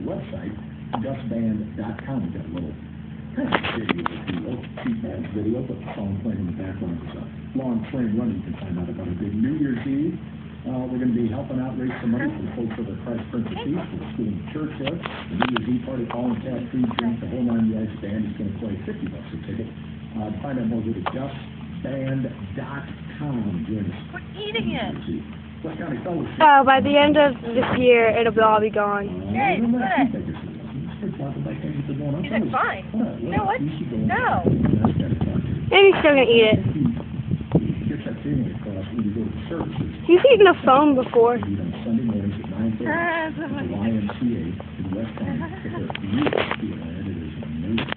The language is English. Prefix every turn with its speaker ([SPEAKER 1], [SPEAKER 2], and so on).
[SPEAKER 1] website, justband.com. We've got a little kind of video, if you will, cheap ads video, but the song playing in the background is a long train run. You can find out about a big New Year's Eve. We're going to be helping out, raise some money for the folks over at Christ Prince of Peace for the school and the church there. The New Year's Eve party, all in cash, food, drink, the whole nine yards. Band is going to play $50 a ticket. To find out more, go to justband.com. Join us.
[SPEAKER 2] Quit eating it.
[SPEAKER 1] West County Fellowship.
[SPEAKER 3] By the end of this year, it'll all be gone.
[SPEAKER 2] Hey, quit it. Is it fine? No, what? No.
[SPEAKER 3] And he's still gonna eat it.
[SPEAKER 1] Get that feeling across when you go to services.
[SPEAKER 3] He's eaten a phone before.
[SPEAKER 1] Sunday mornings at 9:30 at the YMCA in West County. It's a beautiful theater, and it is amazing.